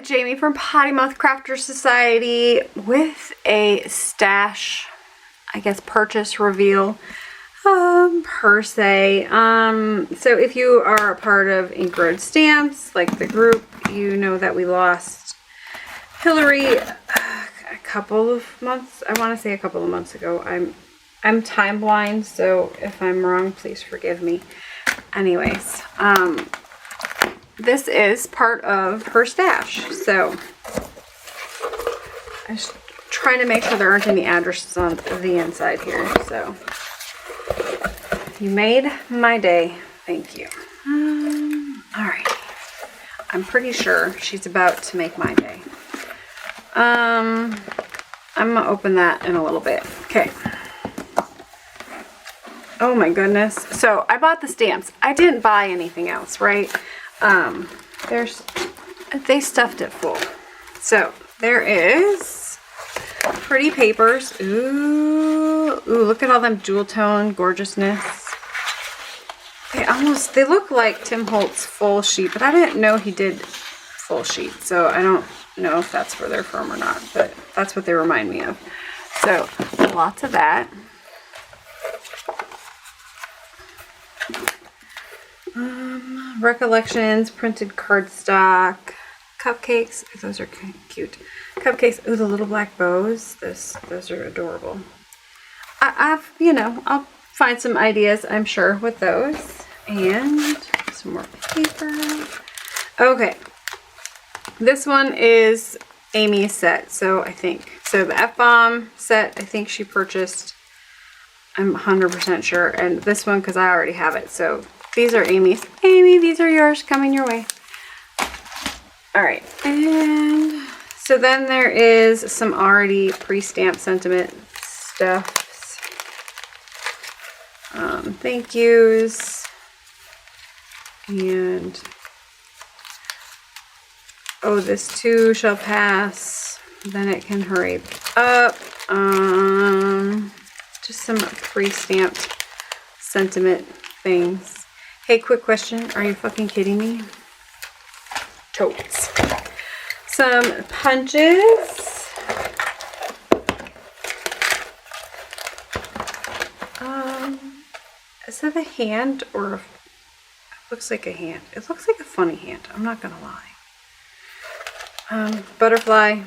Jamie from Potty Mouth Crafter Society with a stash, I guess, purchase reveal per se. So if you are a part of Ink Road Stamps, like the group, you know that we lost Hilary a couple of months, I want to say a couple of months ago. I'm time blind, so if I'm wrong, please forgive me. Anyways, this is part of her stash, so I'm just trying to make sure there aren't any addresses on the inside here. So you made my day. Thank you. All right. I'm pretty sure she's about to make my day. I'm gonna open that in a little bit. Okay. Oh my goodness. So I bought the stamps. I didn't buy anything else, right? They stuffed it full. So there is pretty papers. Ooh, look at all them jewel tone gorgeousness. They look like Tim Holtz full sheet, but I didn't know he did full sheet. So I don't know if that's where they're from or not, but that's what they remind me of. So lots of that. Recollections, printed cardstock, cupcakes. Those are cute. Cupcakes. Ooh, the little black bows. Those are adorable. I'll find some ideas, I'm sure, with those. And some more paper. Okay. This one is Amy's set. So the F-Bomb set, I think she purchased. I'm 100% sure. And this one, because I already have it. So these are Amy's. Amy, these are yours, coming your way. All right, and so then there is some already pre-stamped sentiment stuffs. Thank yous. And, oh, this too shall pass. Then it can hurry up. Just some pre-stamped sentiment things. Hey, quick question. Are you fucking kidding me? Totes. Some punches. Is that a hand or it looks like a hand? It looks like a funny hand. I'm not gonna lie. Butterfly,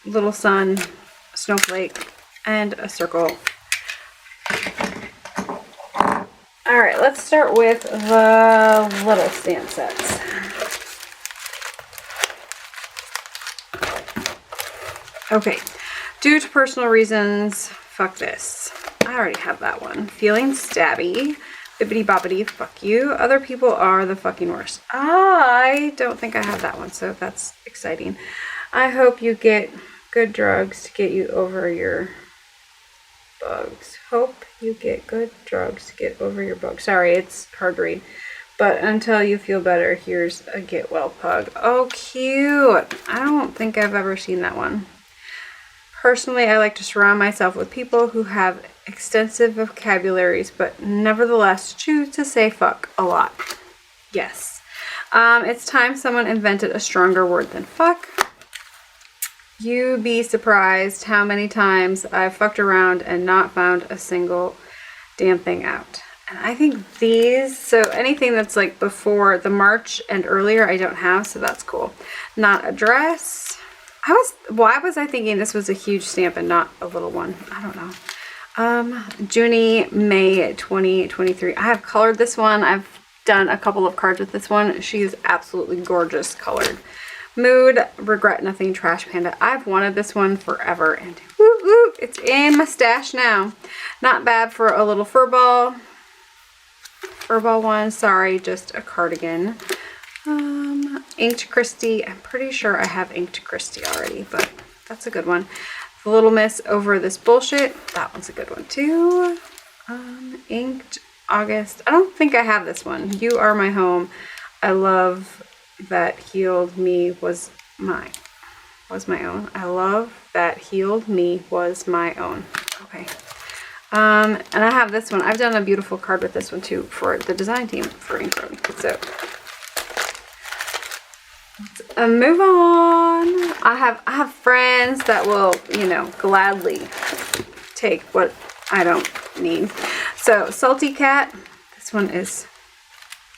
little sun, snowflake, and a circle. All right, let's start with the little stamp sets. Okay, due to personal reasons, fuck this. I already have that one. Feeling stabby, bibbity boppity, fuck you. Other people are the fucking worst. I don't think I have that one, so that's exciting. I hope you get good drugs to get you over your bugs. Hope you get good drugs to get over your bugs. Sorry, it's hard to read. But until you feel better, here's a get well pug. Oh, cute. I don't think I've ever seen that one. Personally, I like to surround myself with people who have extensive vocabularies, but nevertheless choose to say fuck a lot. Yes. It's time someone invented a stronger word than fuck. You'd be surprised how many times I've fucked around and not found a single damn thing out. And I think these, so anything that's like before the March and earlier, I don't have, so that's cool. Not a dress. Why was I thinking this was a huge stamp and not a little one? I don't know. Junie, May 2023. I have colored this one. I've done a couple of cards with this one. She's absolutely gorgeous colored. Mood, regret nothing, Trash Panda. I've wanted this one forever, and woo woo, it's in my stash now. Not bad for a little furball. Furball one, sorry, just a cardigan. Inked Christie. I'm pretty sure I have Inked Christie already, but that's a good one. The Little Miss Over This Bullshit. That one's a good one too. Inked August. I don't think I have this one. You Are My Home. I love that healed me was my own. I love that healed me was my own. Okay. And I have this one. I've done a beautiful card with this one too for the design team for Ink Road. So Move on. I have friends that will, you know, gladly take what I don't need. So Salty Cat, this one is,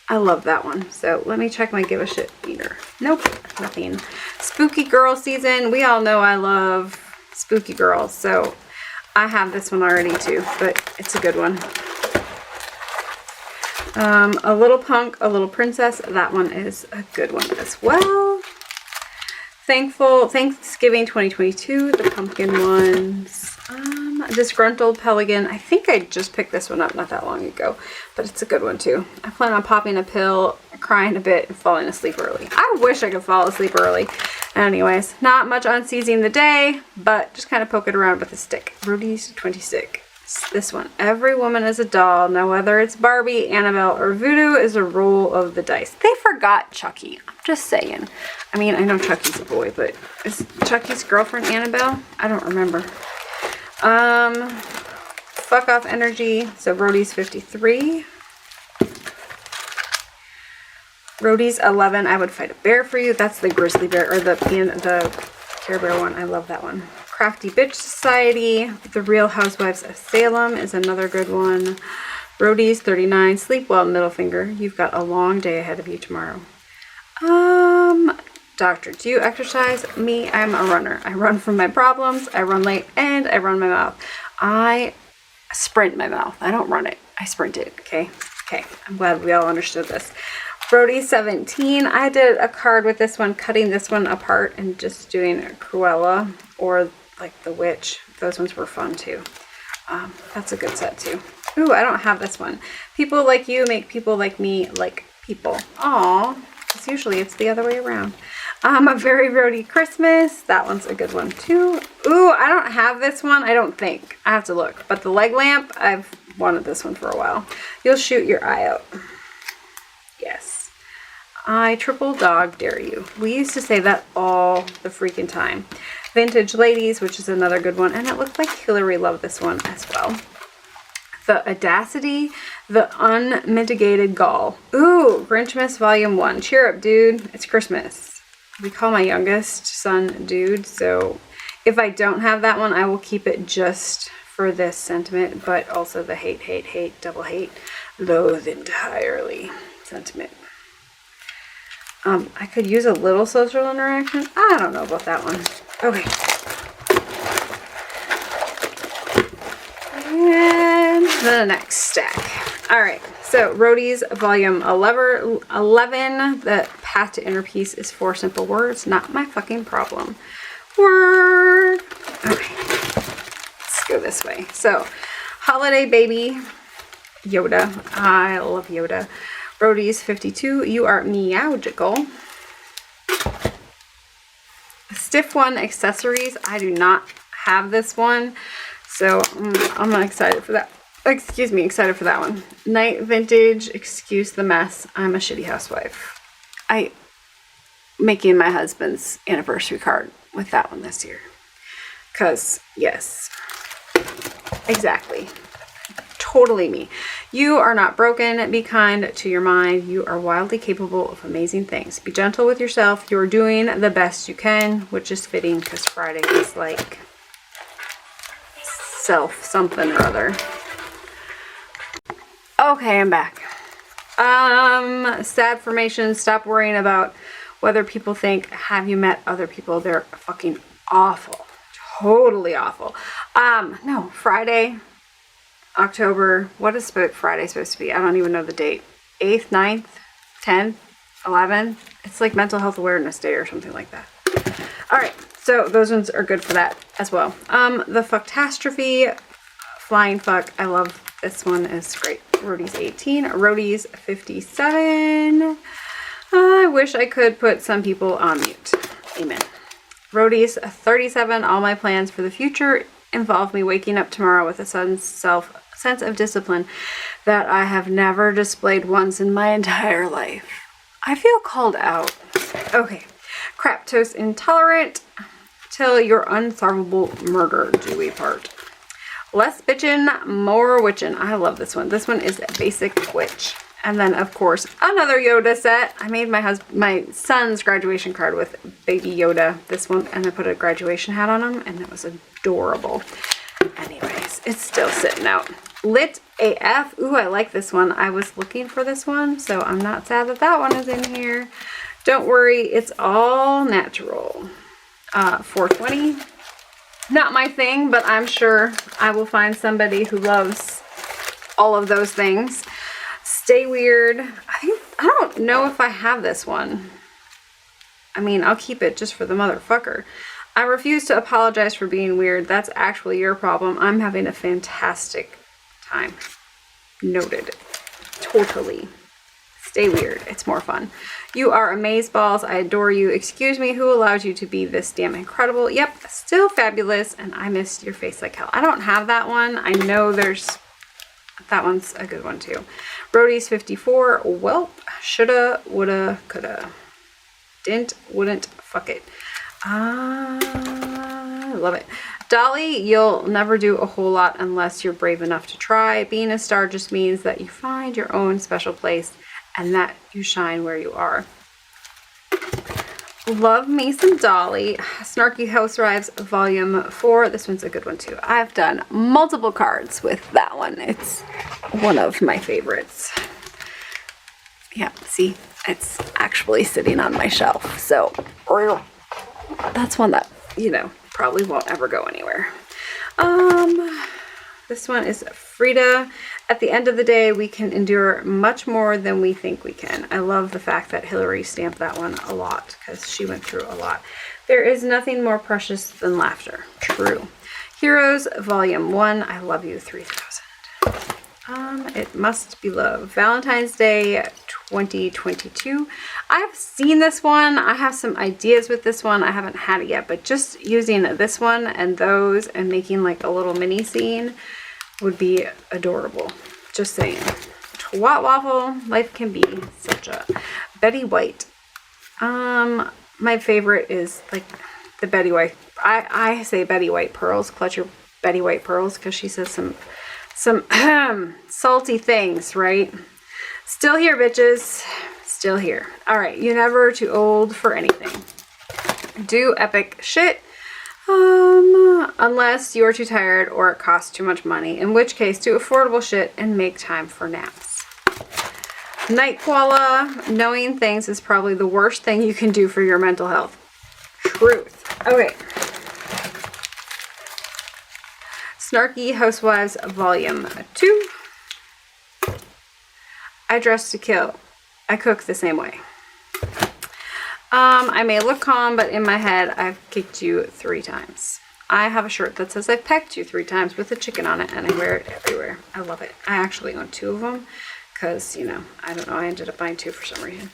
I love that one. So let me check my give a shit meter. Nope, nothing. Spooky Girl season. We all know I love Spooky Girls, so I have this one already too, but it's a good one. A Little Punk, A Little Princess. That one is a good one as well. Thanksgiving 2022, the pumpkin ones. Disgruntled Pelican. I think I just picked this one up not that long ago, but it's a good one too. I plan on popping a pill, crying a bit, and falling asleep early. I wish I could fall asleep early. Anyways, not much on seizing the day, but just kind of poke it around with a stick. Rudy's 26. This one. Every woman is a doll. Now whether it's Barbie, Annabelle, or Voodoo is a roll of the dice. They forgot Chucky. I'm just saying. I mean, I know Chucky's a boy, but is Chucky's girlfriend Annabelle? I don't remember. Fuck Off Energy. So Rhodey's 53. Rhodey's 11. I would fight a bear for you. That's the grizzly bear, or the Care Bear one. I love that one. Crafty Bitch Society. The Real Housewives of Salem is another good one. Rhodey's 39. Sleep well, middle finger. You've got a long day ahead of you tomorrow. Doctor, do you exercise? Me, I'm a runner. I run from my problems. I run late, and I run my mouth. I sprint my mouth. I don't run it. I sprint it. Okay. Okay. I'm glad we all understood this. Brody 17. I did a card with this one, cutting this one apart and just doing Cruella or like the Witch. Those ones were fun too. That's a good set too. Ooh, I don't have this one. People like you make people like me like people. Aw, because usually it's the other way around. A Very Roady Christmas. That one's a good one too. Ooh, I don't have this one. I don't think. I have to look. But the leg lamp, I've wanted this one for a while. You'll shoot your eye out. Yes. I triple dog dare you. We used to say that all the freaking time. Vintage Ladies, which is another good one. And it looked like Hilary loved this one as well. The Audacity, The Unmitigated Gall. Ooh, Grinchmas Volume 1. Cheer up, dude. It's Christmas. We call my youngest son dude, so if I don't have that one, I will keep it just for this sentiment, but also the hate, hate, hate, double hate, loathe entirely sentiment. I could use a little social interaction. I don't know about that one. Okay. And the next stack. All right. So Rhodey's Volume 11. The path to inner peace is 4 simple words. Not my fucking problem. Word. Okay. Let's go this way. So Holiday Baby. Yoda. I love Yoda. Rhodey's 52. You are meowgical. Stiff One Accessories. I do not have this one. So I'm excited for that. Excuse me, excited for that one. Night Vintage, Excuse the Mess. I'm a shitty housewife. I making my husband's anniversary card with that one this year. Because, yes, exactly. Totally me. You are not broken. Be kind to your mind. You are wildly capable of amazing things. Be gentle with yourself. You're doing the best you can, which is fitting because Friday is like self something or other. Okay, I'm back. Sad formation. Stop worrying about whether people think, have you met other people? They're fucking awful. Totally awful. No, Friday, October, what is Friday supposed to be? I don't even know the date. 8th, 9th, 10th, 11th. It's like Mental Health Awareness Day or something like that. All right, so those ones are good for that as well. The Fucktastrophe, Flying Fuck. I love this one. Is great. Rhodey's 18. Rhodey's 57. I wish I could put some people on mute. Amen. Rhodey's 37. All my plans for the future involve me waking up tomorrow with a sudden sense of discipline that I have never displayed once in my entire life. I feel called out. Okay. Craptose Intolerant. Till your unsolvable murder do we part. Less bitchin', more witchin'. I love this one. This one is Basic Witch. And then, of course, another Yoda set. I made my son's graduation card with Baby Yoda, this one, and I put a graduation hat on him, and it was adorable. Anyways, it's still sitting out. Lit AF. Ooh, I like this one. I was looking for this one, so I'm not sad that that one is in here. Don't worry, it's all natural. 420. Not my thing, but I'm sure I will find somebody who loves all of those things. Stay Weird. I don't know if I have this one. I mean, I'll keep it just for the motherfucker. I refuse to apologize for being weird. That's actually your problem. I'm having a fantastic time. Noted. Totally. Stay weird. It's more fun. You are amazeballs. I adore you. Excuse me, who allowed you to be this damn incredible? Yep, still fabulous, and I missed your face like hell. I don't have that one. I know there's... That one's a good one, too. Brody's 54. Welp. Shoulda, woulda, coulda. Didn't, wouldn't, fuck it. I love it. Dolly, you'll never do a whole lot unless you're brave enough to try. Being a star just means that you find your own special place and that you shine where you are. Love me some Dolly. Snarky Housewives Volume 4. This one's a good one too. I've done multiple cards with that one. It's one of my favorites. Yeah, see, it's actually sitting on my shelf. So that's one that, you know, probably won't ever go anywhere. This one is Frida. At the end of the day, we can endure much more than we think we can. I love the fact that Hilary stamped that one a lot because she went through a lot. There is nothing more precious than laughter. True. Heroes Volume 1. I love you 3000. It must be love. Valentine's Day 2022. I've seen this one. I have some ideas with this one. I haven't had it yet, but just using this one and those and making like a little mini scene would be adorable. Just saying. Twat waffle. Life can be such a... Betty White. My favorite is like the Betty White. I say Betty White pearls. Clutch your Betty White pearls because she says some salty things, right? Still here, bitches. Still here. All right. You're never too old for anything. Do epic shit. Unless you're too tired or it costs too much money, in which case do affordable shit and make time for naps. Night koala, knowing things is probably the worst thing you can do for your mental health. Truth. Okay. Snarky Housewives Volume 2. I dress to kill. I cook the same way. I may look calm, but in my head, I've kicked you 3 times. I have a shirt that says I've pecked you 3 times with a chicken on it, and I wear it everywhere. I love it. I actually own 2 of them, because, you know, I don't know, I ended up buying 2 for some reason.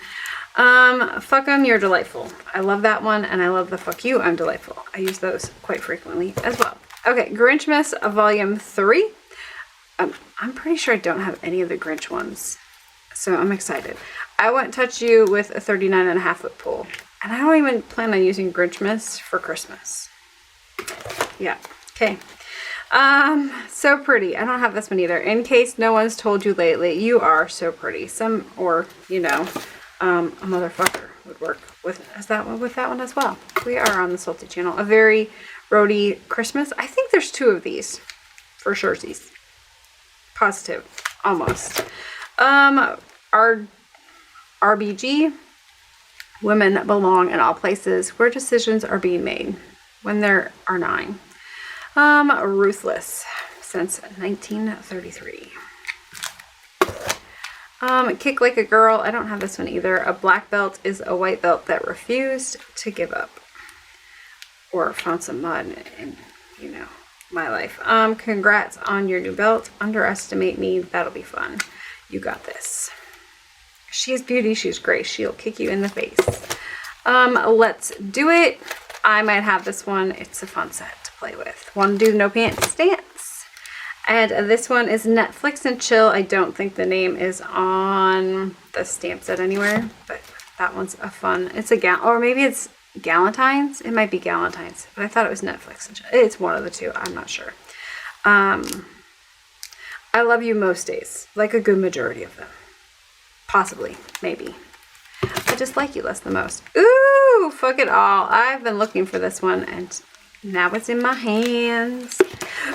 Fuck 'em, you're delightful. I love that one, and I love the fuck you, I'm delightful. I use those quite frequently as well. Okay, Grinchmas Volume 3. I'm pretty sure I don't have any of the Grinch ones, so I'm excited. I won't touch you with a 39.5-foot pole. And I don't even plan on using Grinchmas for Christmas. Yeah. Okay. So pretty. I don't have this one either. In case no one's told you lately, you are so pretty. Or, you know, a motherfucker would work with that one as well. We are on the Salty channel. A very roady Christmas. I think there's 2 of these. For sure. Positive. Almost. RBG, women belong in all places where decisions are being made when there are 9. Ruthless, since 1933. Kick like a girl. I don't have this one either. A black belt is a white belt that refused to give up or found some mud in, you know, my life. Congrats on your new belt. Underestimate me. That'll be fun. You got this. She's beauty, she's grace. She'll kick you in the face. Let's do it. I might have this one. It's a fun set to play with. Want to do no pants stance. And this one is Netflix and Chill. I don't think the name is on the stamp set anywhere, but that one's a fun. It's a or maybe it's Galentine's. It might be Galentine's, but I thought it was Netflix and Chill. It's one of the 2. I'm not sure. I love you most days, like a good majority of them. Possibly. Maybe. I just like you less than most. Ooh, fuck it all. I've been looking for this one and now it's in my hands.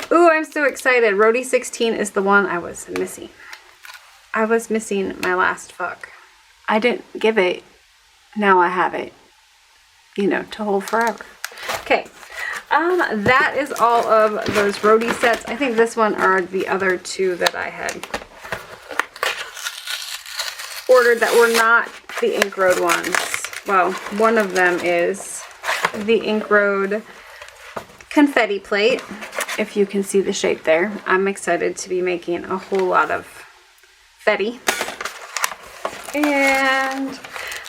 Ooh, I'm so excited. Roadie 16 is the one I was missing. I was missing my last fuck. I didn't give it. Now I have it. You know, to hold forever. Okay. That is all of those roadie sets. I think this one are the other two that I had ordered that were not the ink road ones. Well, one of them is the ink road confetti plate, if you can see the shape there. I'm excited to be making a whole lot of confetti. And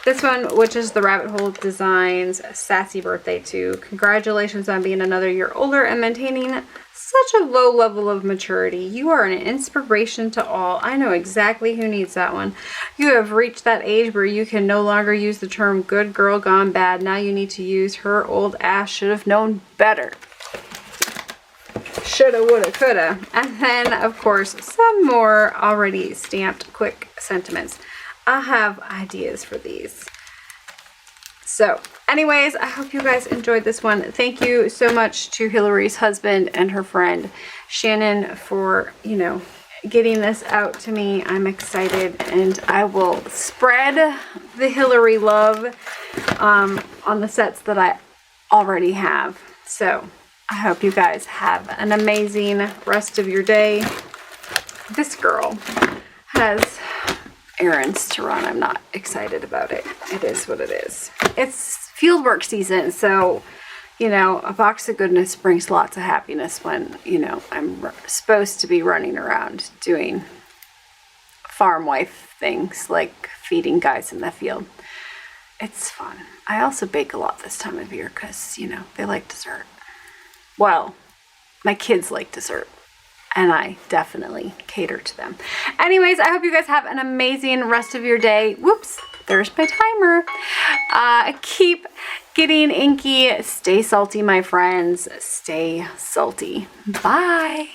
this one, which is the Rabbit Hole Designs Sassy Birthday 2. Congratulations on being another year older and maintaining such a low level of maturity. You are an inspiration to all. I know exactly who needs that one. You have reached that age where you can no longer use the term good girl gone bad. Now you need to use her old ass should have known better. Shoulda, woulda, coulda. And then, of course, some more already stamped quick sentiments. I have ideas for these. So, anyways, I hope you guys enjoyed this one. Thank you so much to Hilary's husband and her friend Shannon for, you know, getting this out to me. I'm excited, and I will spread the Hilary love on the sets that I already have. So, I hope you guys have an amazing rest of your day. This girl has errands to run. I'm not excited about it. It is what it is. It's fieldwork season, so, you know, a box of goodness brings lots of happiness when, you know, I'm supposed to be running around doing farm wife things like feeding guys in the field. It's fun. I also bake a lot this time of year because, you know, they like dessert. Well, my kids like dessert. And I definitely cater to them. Anyways, I hope you guys have an amazing rest of your day. Whoops, there's my timer. Keep getting inky. Stay salty, my friends. Stay salty. Bye.